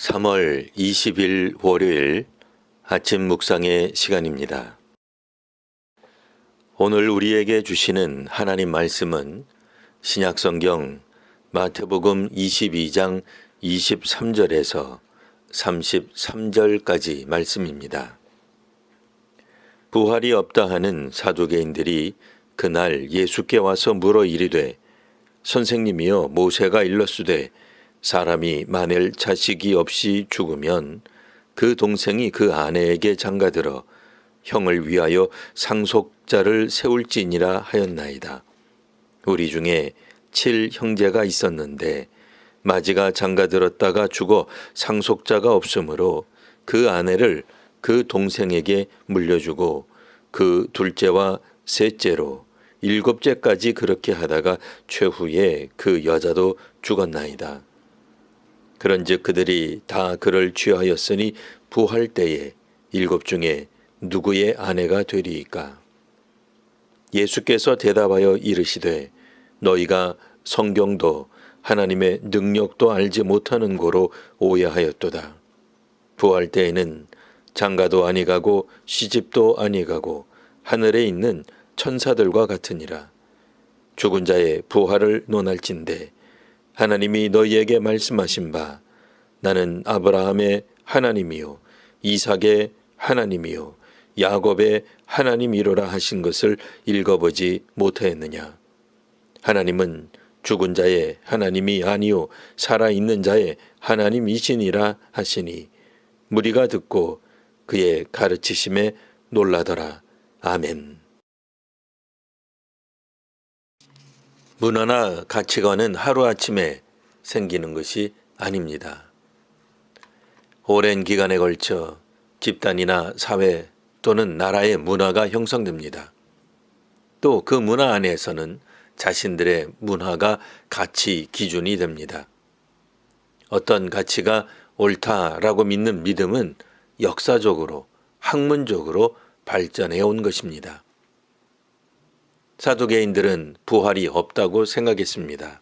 3월 20일 월요일 아침 묵상의 시간입니다. 오늘 우리에게 주시는 하나님 말씀은 신약성경 마태복음 22장 23절에서 33절까지 말씀입니다. 부활이 없다 하는 사두개인들이 그날 예수께 와서 물어 이르되 선생님이여 모세가 일렀으되 사람이 만일 자식이 없이 죽으면 그 동생이 그 아내에게 장가들어 형을 위하여 상속자를 세울지니라 하였나이다. 우리 중에 7형제가 있었는데 마지가 장가들었다가 죽어 상속자가 없으므로 그 아내를 그 동생에게 물려주고 그 둘째와 셋째로 7째까지 그렇게 하다가 최후에 그 여자도 죽었나이다. 그런즉 그들이 다 그를 취하였으니 부활 때에 7 중에 누구의 아내가 되리이까? 예수께서 대답하여 이르시되 너희가 성경도 하나님의 능력도 알지 못하는 고로 오해하였도다. 부활 때에는 장가도 아니가고 시집도 아니가고 하늘에 있는 천사들과 같으니라. 죽은 자의 부활을 논할진대 하나님이 너희에게 말씀하신 바 나는 아브라함의 하나님이요 이삭의 하나님이요 야곱의 하나님이로라 하신 것을 읽어보지 못하였느냐. 하나님은 죽은 자의 하나님이 아니요 살아있는 자의 하나님이시니라 하시니 무리가 듣고 그의 가르치심에 놀라더라. 아멘. 문화나 가치관은 하루아침에 생기는 것이 아닙니다. 오랜 기간에 걸쳐 집단이나 사회 또는 나라의 문화가 형성됩니다. 또 그 문화 안에서는 자신들의 문화가 가치 기준이 됩니다. 어떤 가치가 옳다라고 믿는 믿음은 역사적으로, 학문적으로 발전해 온 것입니다. 사두개인들은 부활이 없다고 생각했습니다.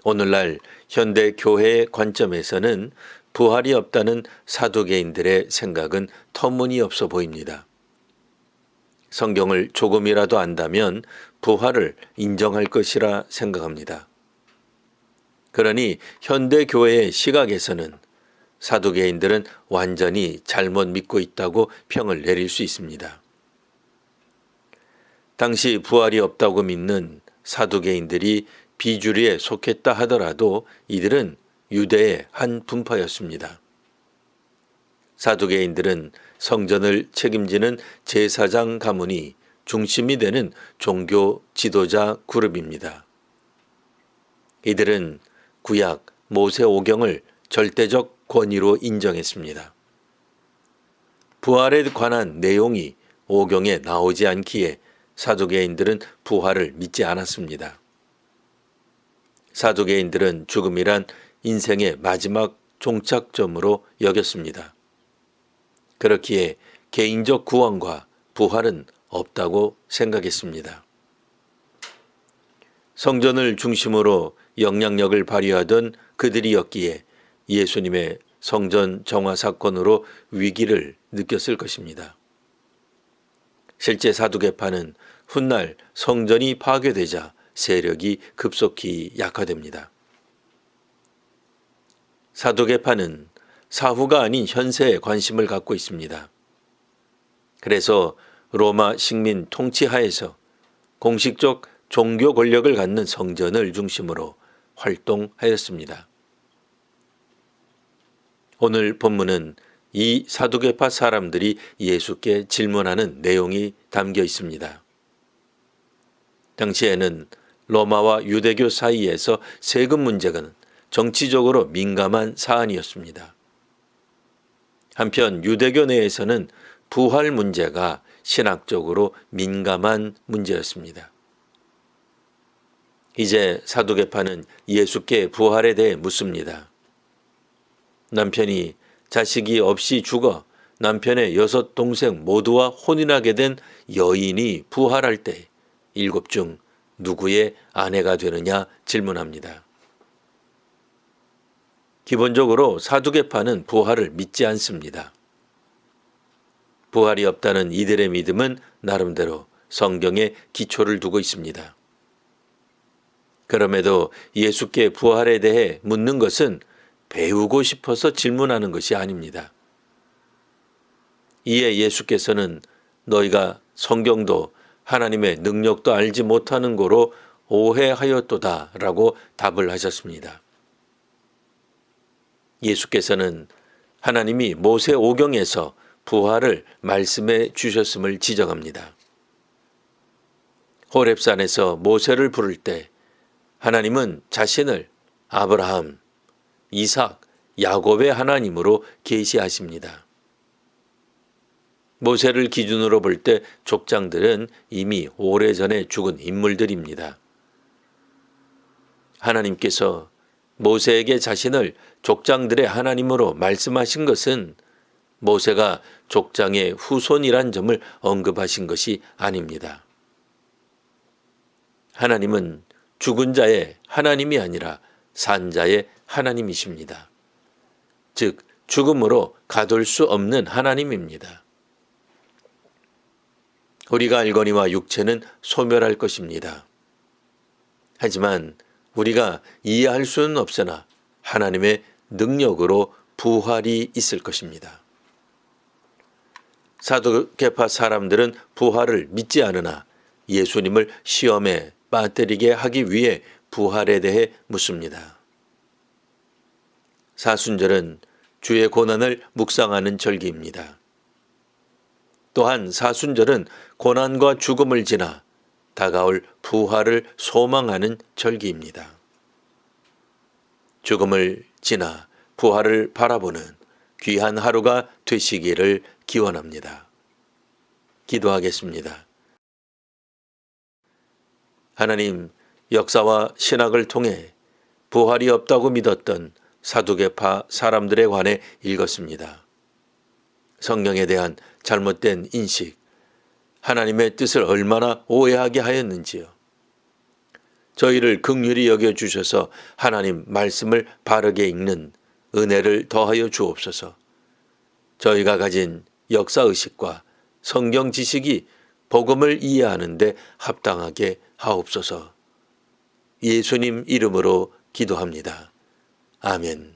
오늘날 현대 교회의 관점에서는 부활이 없다는 사두개인들의 생각은 터무니없어 보입니다. 성경을 조금이라도 안다면 부활을 인정할 것이라 생각합니다. 그러니 현대 교회의 시각에서는 사두개인들은 완전히 잘못 믿고 있다고 평을 내릴 수 있습니다. 당시 부활이 없다고 믿는 사두개인들이 비주류에 속했다 하더라도 이들은 유대의 한 분파였습니다. 사두개인들은 성전을 책임지는 제사장 가문이 중심이 되는 종교 지도자 그룹입니다. 이들은 구약 모세오경을 절대적 권위로 인정했습니다. 부활에 관한 내용이 오경에 나오지 않기에 사두개인들은 부활을 믿지 않았습니다. 사두개인들은 죽음이란 인생의 마지막 종착점으로 여겼습니다. 그렇기에 개인적 구원과 부활은 없다고 생각했습니다. 성전을 중심으로 영향력을 발휘하던 그들이었기에 예수님의 성전 정화 사건으로 위기를 느꼈을 것입니다. 실제 사두개파는 훗날 성전이 파괴되자 세력이 급속히 약화됩니다. 사두개파는 사후가 아닌 현세에 관심을 갖고 있습니다. 그래서 로마 식민 통치하에서 공식적 종교 권력을 갖는 성전을 중심으로 활동하였습니다. 오늘 본문은 이 사두개파 사람들이 예수께 질문하는 내용이 담겨 있습니다. 당시에는 로마와 유대교 사이에서 세금 문제가 정치적으로 민감한 사안이었습니다. 한편 유대교 내에서는 부활 문제가 신학적으로 민감한 문제였습니다. 이제 사두개파는 예수께 부활에 대해 묻습니다. 남편이 자식이 없이 죽어 남편의 6 동생 모두와 혼인하게 된 여인이 부활할 때 7 중 누구의 아내가 되느냐 질문합니다. 기본적으로 사두개파는 부활을 믿지 않습니다. 부활이 없다는 이들의 믿음은 나름대로 성경에 기초를 두고 있습니다. 그럼에도 예수께 부활에 대해 묻는 것은 배우고 싶어서 질문하는 것이 아닙니다. 이에 예수께서는 너희가 성경도 하나님의 능력도 알지 못하는 고로 오해하였도다 라고 답을 하셨습니다. 예수께서는 하나님이 모세 오경에서 부활을 말씀해 주셨음을 지적합니다. 호렙산에서 모세를 부를 때 하나님은 자신을 아브라함, 이삭, 야곱의 하나님으로 계시하십니다. 모세를 기준으로 볼 때 족장들은 이미 오래전에 죽은 인물들입니다. 하나님께서 모세에게 자신을 족장들의 하나님으로 말씀하신 것은 모세가 족장의 후손이란 점을 언급하신 것이 아닙니다. 하나님은 죽은 자의 하나님이 아니라 산 자의 하나님이십니다. 즉 죽음으로 가둘 수 없는 하나님입니다. 우리가 알거니와 육체는 소멸할 것입니다. 하지만 우리가 이해할 수는 없으나 하나님의 능력으로 부활이 있을 것입니다. 사두개파 사람들은 부활을 믿지 않으나 예수님을 시험에 빠뜨리게 하기 위해 부활에 대해 묻습니다. 사순절은 주의 고난을 묵상하는 절기입니다. 또한 사순절은 고난과 죽음을 지나 다가올 부활을 소망하는 절기입니다. 죽음을 지나 부활을 바라보는 귀한 하루가 되시기를 기원합니다. 기도하겠습니다. 하나님, 역사와 신학을 통해 부활이 없다고 믿었던 사두개파 사람들에 관해 읽었습니다. 성경에 대한 잘못된 인식, 하나님의 뜻을 얼마나 오해하게 하였는지요. 저희를 긍휼히 여겨주셔서 하나님 말씀을 바르게 읽는 은혜를 더하여 주옵소서. 저희가 가진 역사의식과 성경 지식이 복음을 이해하는 데 합당하게 하옵소서. 예수님 이름으로 기도합니다. 아멘.